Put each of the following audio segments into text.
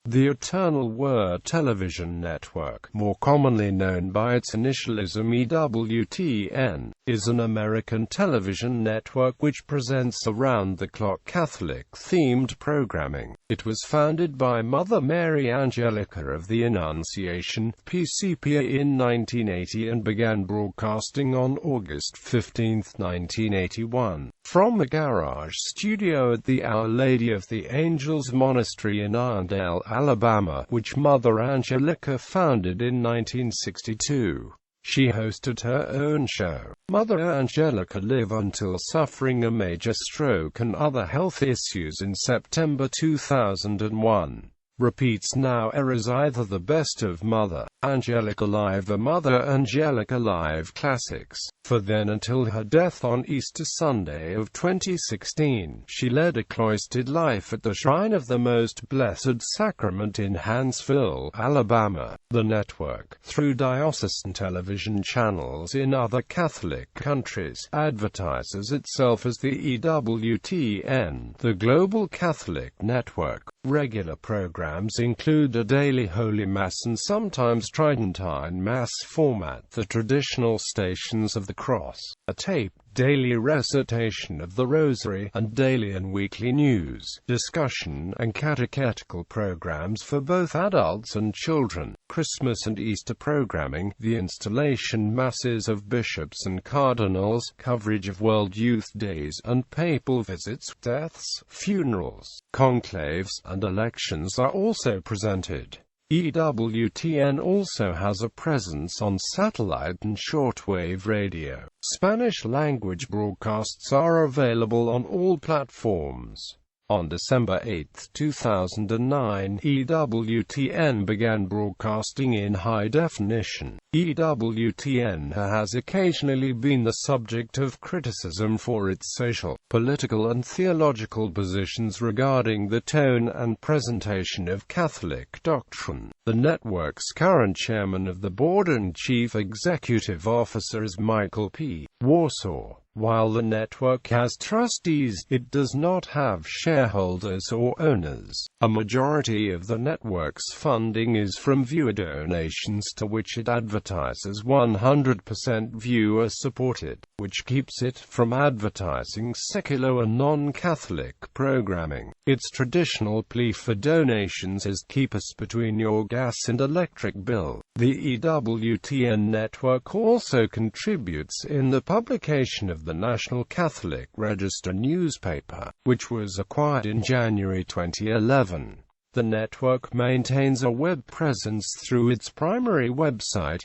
The Eternal Word television network, more commonly known by its initialism Ewtn, is an American television network which presents around-the-clock Catholic-themed programming. It was founded by Mother Mary Angelica of the Annunciation, PCPA in 1980 and began broadcasting on August 15, 1981, from a garage studio at the Our Lady of the Angels Monastery in Irondale, Alabama, which Mother Angelica founded in 1962. She hosted her own show, Mother Angelica Live, until suffering a major stroke and other health issues in September 2001. Repeats now airs either the best of Mother Angelica Live or Mother Angelica Live Classics. For then until her death on Easter Sunday of 2016, she led a cloistered life at the Shrine of the Most Blessed Sacrament in Huntsville, Alabama. The network, through diocesan television channels in other Catholic countries, advertises itself as the Ewtn, the Global Catholic Network. Regular programs include a daily Holy Mass and sometimes Tridentine Mass format, the traditional Stations of the Cross, a taped daily recitation of the Rosary, and daily and weekly news, discussion, and catechetical programs for both adults and children. Christmas and Easter programming, the installation masses of bishops and cardinals, coverage of World Youth Days and papal visits, deaths, funerals, conclaves, and elections are also presented. Ewtn also has a presence on satellite and shortwave radio. Spanish-language broadcasts are available on all platforms. On December 8, 2009, Ewtn began broadcasting in high definition. Ewtn has occasionally been the subject of criticism for its social, political and theological positions regarding the tone and presentation of Catholic doctrine. The network's current chairman of the board and chief executive officer is Michael P. Warsaw. While the network has trustees, it does not have shareholders or owners. A majority of the network's funding is from viewer donations, to which it advertises 100% viewer-supported, which keeps it from advertising secular and non-Catholic programming. Its traditional plea for donations is "keep us between your gas and electric bill." The Ewtn network also contributes in the publication of the National Catholic Register newspaper, which was acquired in January 2011. The network maintains a web presence through its primary website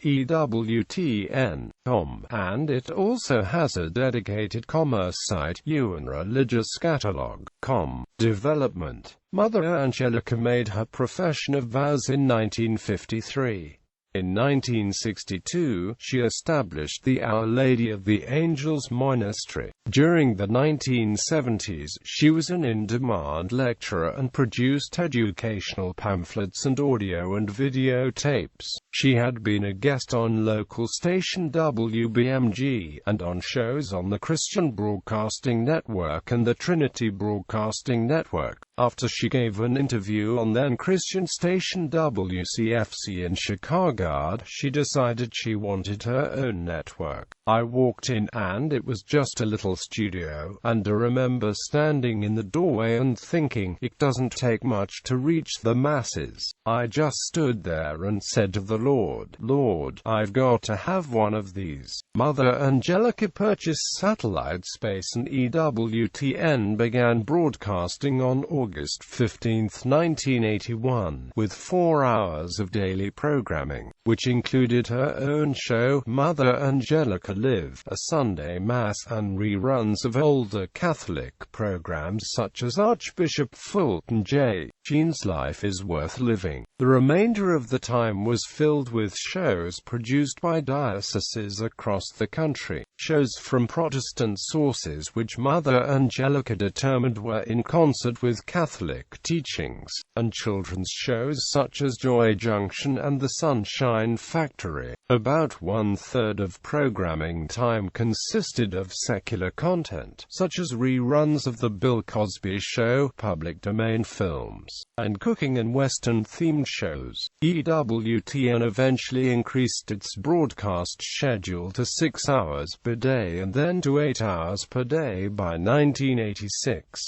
ewtn.com, and it also has a dedicated commerce site, Ewtn Religious Catalog.com. Development. Mother Angelica made her profession of vows in 1953. In 1962, she established the Our Lady of the Angels Monastery. During the 1970s, she was an in-demand lecturer and produced educational pamphlets and audio and video tapes. She had been a guest on local station WBMG, and on shows on the Christian Broadcasting Network and the Trinity Broadcasting Network. After she gave an interview on then Christian station WCFC in Chicago, she decided she wanted her own network. I walked in and it was just a little studio, and I remember standing in the doorway and thinking, it doesn't take much to reach the masses. I just stood there and said to the Lord, "Lord, I've got to have one of these." Mother Angelica purchased satellite space and Ewtn began broadcasting on August 15, 1981, with 4 hours of daily programming, which included her own show, Mother Angelica Live, a Sunday Mass, and reruns of older Catholic programs such as Archbishop Fulton J. Sheen's Life is Worth Living. The remainder of the time was filled with shows produced by dioceses across the country. shows from Protestant sources which Mother Angelica determined were in concert with Catholic teachings, and children's shows such as Joy Junction and The Sunshine Factory. About one-third of programming time consisted of secular content, such as reruns of The Bill Cosby Show, public domain films, and cooking and Western-themed shows. Ewtn eventually increased its broadcast schedule to 6 hours per day and then to 8 hours per day by 1986.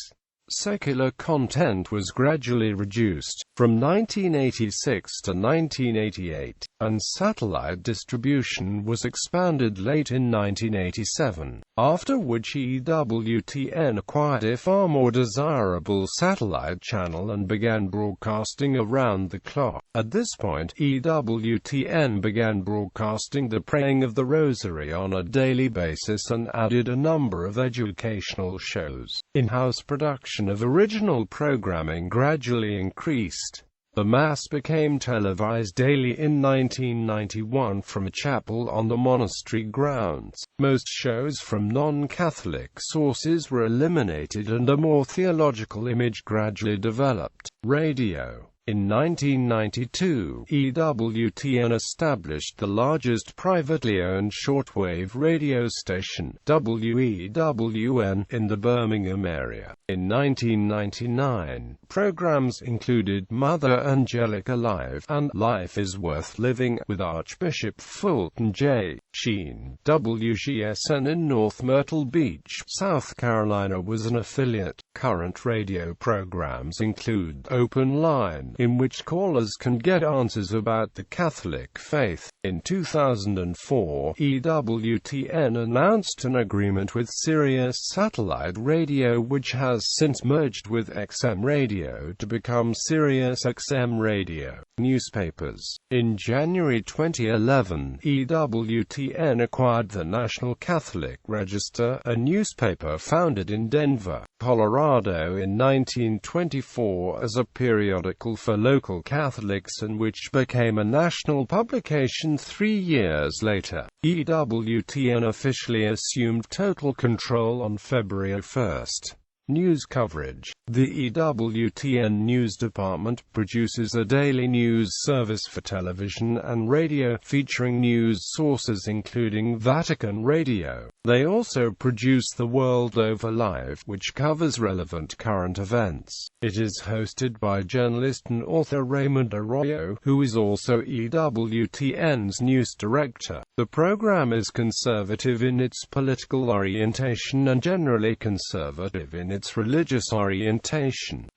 Secular content was gradually reduced, from 1986 to 1988, and satellite distribution was expanded late in 1987, after which Ewtn acquired a far more desirable satellite channel and began broadcasting around the clock. At this point, Ewtn began broadcasting the Praying of the Rosary on a daily basis and added a number of educational shows. In-house production of original programming gradually increased. The Mass became televised daily in 1991 from a chapel on the monastery grounds. Most shows from non-Catholic sources were eliminated and a more theological image gradually developed. Radio. In 1992, Ewtn established the largest privately owned shortwave radio station, WEWN, in the Birmingham area. In 1999, programs included Mother Angelica Live and Life is Worth Living with Archbishop Fulton J. Sheen. WGSN in North Myrtle Beach, South Carolina was an affiliate. Current radio programs include Open Line, in which callers can get answers about the Catholic faith. In 2004, Ewtn announced an agreement with Sirius Satellite Radio, which has since merged with XM Radio to become Sirius XM Radio. Newspapers. In January 2011, Ewtn acquired the National Catholic Register, a newspaper founded in Denver, Colorado in 1924 as a periodical for local Catholics and which became a national publication 3 years later. Ewtn officially assumed total control on February 1. News coverage. The Ewtn News Department produces a daily news service for television and radio, featuring news sources including Vatican Radio. They also produce The World Over Live, which covers relevant current events. It is hosted by journalist and author Raymond Arroyo, who is also Ewtn's news director. The program is conservative in its political orientation and generally conservative in its religious orientation.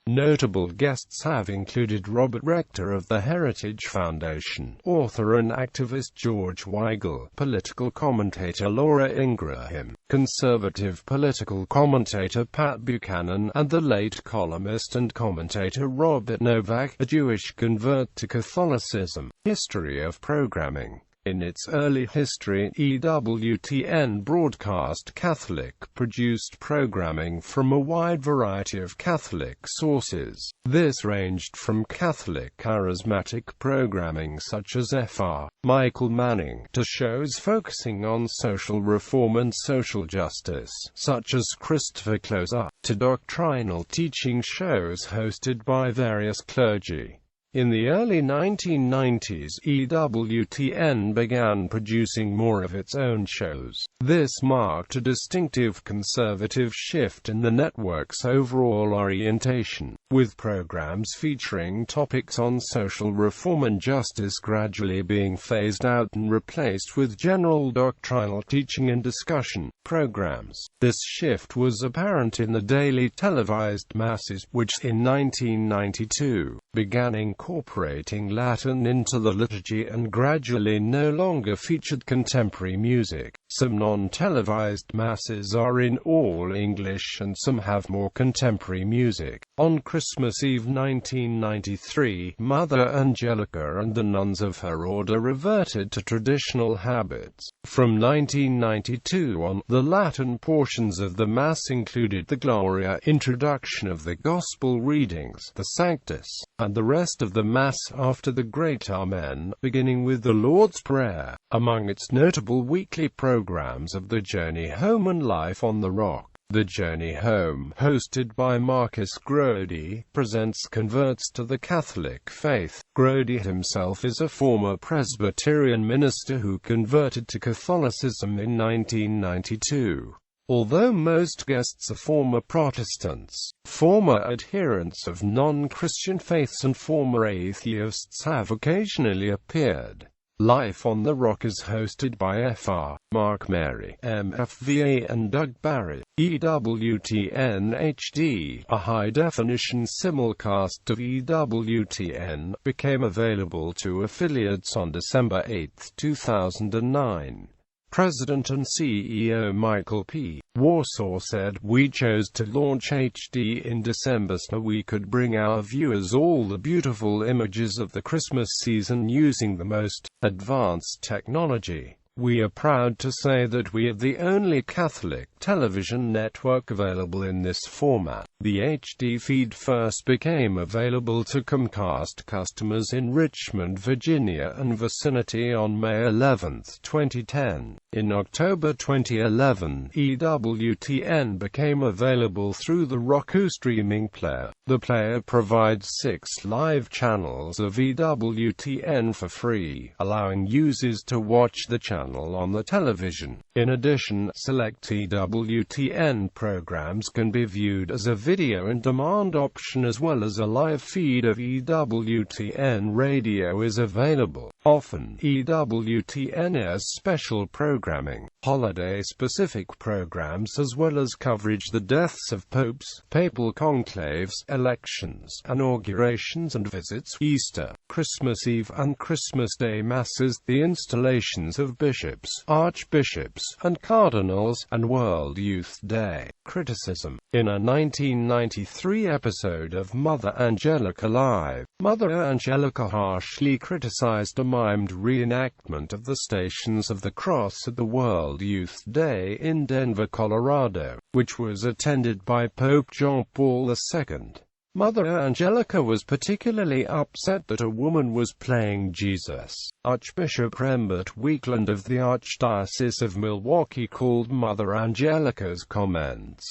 Notable guests have included Robert Rector of the Heritage Foundation, author and activist George Weigel, political commentator Laura Ingraham, conservative political commentator Pat Buchanan, and the late columnist and commentator Robert Novak, a Jewish convert to Catholicism. History of programming. In its early history, Ewtn broadcast Catholic-produced programming from a wide variety of Catholic sources. This ranged from Catholic charismatic programming such as Fr. Michael Manning, to shows focusing on social reform and social justice, such as Christopher Closer, to doctrinal teaching shows hosted by various clergy. In the early 1990s, Ewtn began producing more of its own shows. This marked a distinctive conservative shift in the network's overall orientation, with programs featuring topics on social reform and justice gradually being phased out and replaced with general doctrinal teaching and discussion programs. This shift was apparent in the daily televised masses, which in 1992 began incorporating Latin into the liturgy and gradually no longer featured contemporary music. Some non-televised masses are in all English and some have more contemporary music. On Christmas Eve 1993, Mother Angelica and the nuns of her order reverted to traditional habits. From 1992 on, the Latin portions of the Mass included the Gloria, introduction of the Gospel readings, the Sanctus, and the rest of the Mass after the Great Amen, beginning with the Lord's Prayer. Among its notable weekly programs of The Journey Home and Life on the Rock, The Journey Home, hosted by Marcus Grody, presents converts to the Catholic faith. Grody himself is a former Presbyterian minister who converted to Catholicism in 1992. Although most guests are former Protestants, former adherents of non-Christian faiths and former atheists have occasionally appeared. Life on the Rock is hosted by Fr. Mark Mary, MFVA and Doug Barry. Ewtn HD, a high-definition simulcast of Ewtn, became available to affiliates on December 8, 2009. President and CEO Michael P. Warsaw said, "We chose to launch HD in December so we could bring our viewers all the beautiful images of the Christmas season using the most advanced technology. We are proud to say that we are the only Catholic television network available in this format." The HD feed first became available to Comcast customers in Richmond, Virginia and vicinity on May 11, 2010. In October 2011, Ewtn became available through the Roku streaming player. The player provides 6 live channels of Ewtn for free, allowing users to watch the channel on the television. In addition, select Ewtn programs can be viewed as a video-on-demand option, as well as a live feed of Ewtn radio is available. Often, Ewtn airs special programming, holiday-specific programs, as well as coverage the deaths of popes, papal conclaves, elections, inaugurations and visits, Easter, Christmas Eve and Christmas Day Masses, the installations of bishops, archbishops, and cardinals, and World Youth Day. Criticism. In a 1993 episode of Mother Angelica Live, Mother Angelica harshly criticized a mimed reenactment of the Stations of the Cross at the World Youth Day in Denver, Colorado, which was attended by Pope John Paul II. Mother Angelica was particularly upset that a woman was playing Jesus. Archbishop Rembert Weekland of the Archdiocese of Milwaukee called Mother Angelica's comments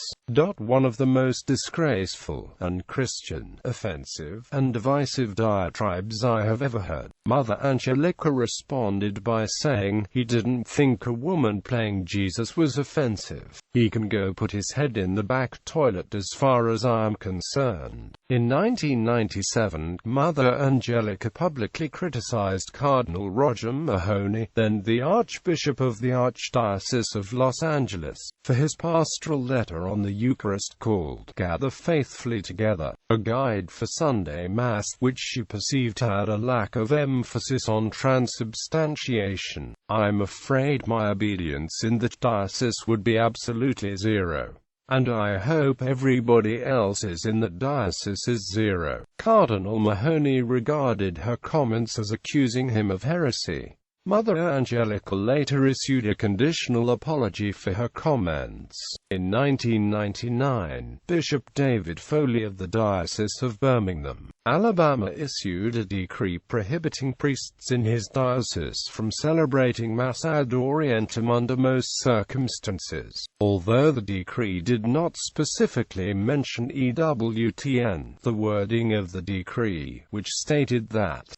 one of the most disgraceful, unchristian, offensive, and divisive diatribes I have ever heard. Mother Angelica responded by saying, "He didn't think a woman playing Jesus was offensive. He can go put his head in the back toilet as far as I am concerned." In 1997, Mother Angelica publicly criticized Cardinal Roger Mahony, then the Archbishop of the Archdiocese of Los Angeles, for his pastoral letter on the Eucharist called "Gather Faithfully Together," a guide for Sunday Mass, which she perceived had a lack of emphasis on transubstantiation. "I'm afraid my obedience in the diocese would be absolutely zero. And I hope everybody else's in the diocese is zero." Cardinal Mahony regarded her comments as accusing him of heresy. Mother Angelica later issued a conditional apology for her comments. In 1999, Bishop David Foley of the Diocese of Birmingham, Alabama issued a decree prohibiting priests in his diocese from celebrating Mass ad orientem under most circumstances. Although the decree did not specifically mention Ewtn, the wording of the decree, which stated that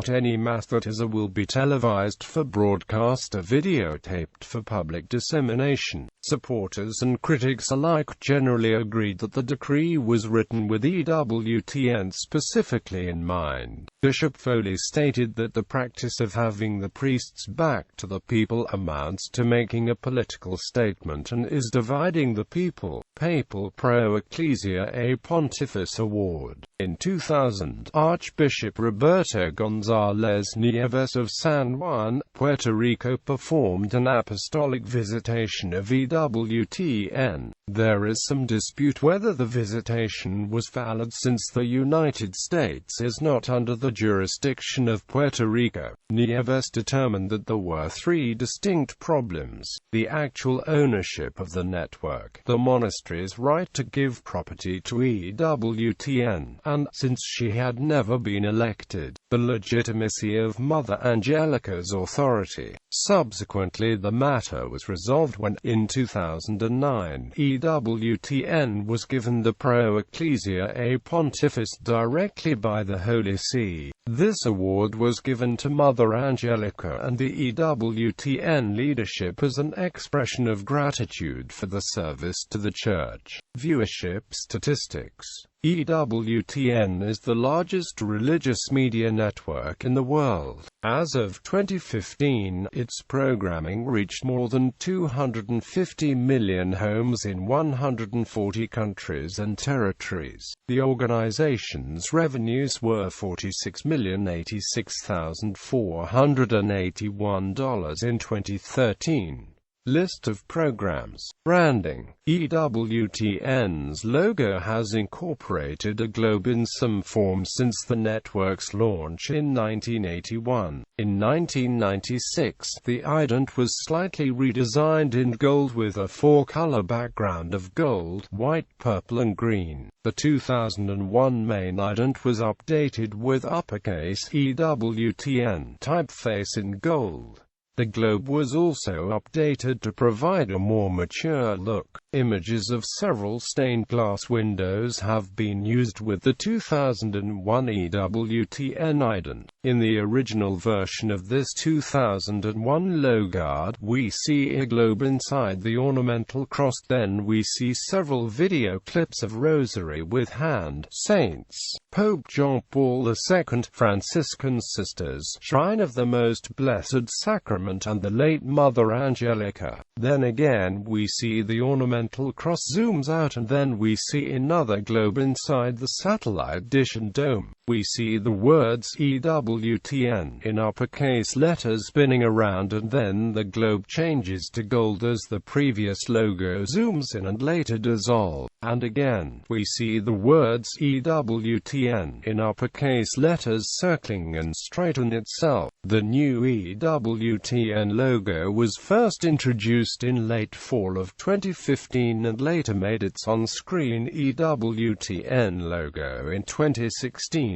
any Mass that is will be televised for broadcast or videotaped for public dissemination. Supporters and critics alike generally agreed that the decree was written with Ewtn specifically in mind. Bishop Foley stated that the practice of having the priests back to the people amounts to making a political statement and is dividing the people. Papal Pro Ecclesia a Pontifex Award. In 2000, Archbishop Roberto González Nieves of San Juan, 1, Puerto Rico performed an apostolic visitation of Ewtn. There is some dispute whether the visitation was valid since the United States is not under the jurisdiction of Puerto Rico. Nieves determined that there were three distinct problems: the actual ownership of the network, the monastery's right to give property to Ewtn, and, since she had never been elected, the legitimacy of Mother Angelica's authority. Subsequently, the matter was resolved when, in 2009, Ewtn was given the Pro Ecclesiae Pontifice directly by the Holy See. This award was given to Mother Angelica and the Ewtn leadership as an expression of gratitude for the service to the Church. Viewership statistics. Ewtn is the largest religious media network in the world. As of 2015, its programming reached more than 250 million homes in 140 countries and territories. The organization's revenues were $46,086,481 in 2013. List of programs. Branding. Ewtn's logo has incorporated a globe in some form since the network's launch in 1981. In 1996, the ident was slightly redesigned in gold with a four-color background of gold, white, purple and green. The 2001 main ident was updated with uppercase Ewtn typeface in gold. The globe was also updated to provide a more mature look. Images of several stained glass windows have been used with the 2001 Ewtn ident. In the original version of this 2001 logo, we see a globe inside the ornamental cross. Then we see several video clips of Rosary with hand, saints, Pope John Paul II, Franciscan Sisters, Shrine of the Most Blessed Sacrament, and the late Mother Angelica. Then again we see the ornamental cross zooms out, and then we see another globe inside the satellite dish and dome. We see the words Ewtn in uppercase letters spinning around, and then the globe changes to gold as the previous logo zooms in and later dissolves. And again, we see the words Ewtn in uppercase letters circling and straighten itself. The new Ewtn logo was first introduced in late fall of 2015 and later made its on-screen Ewtn logo in 2016.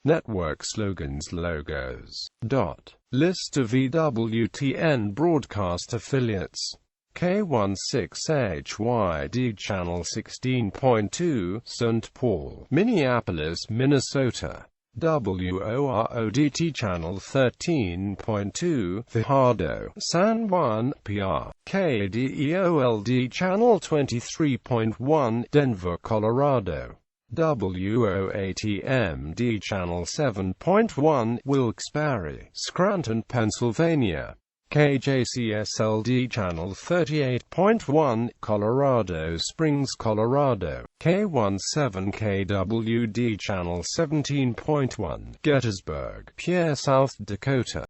Network slogans. Logos. List of Ewtn broadcast affiliates. K16HYD Channel 16.2, St. Paul, Minneapolis, Minnesota. WORODT Channel 13.2, Fajardo, San Juan, PR. KDEOLD Channel 23.1, Denver, Colorado. WOATMD Channel 7.1, Wilkes-Barre, Scranton, Pennsylvania. KJCSLD Channel 38.1, Colorado Springs, Colorado. K17KWD Channel 17.1, Gettysburg, Pierre, South Dakota.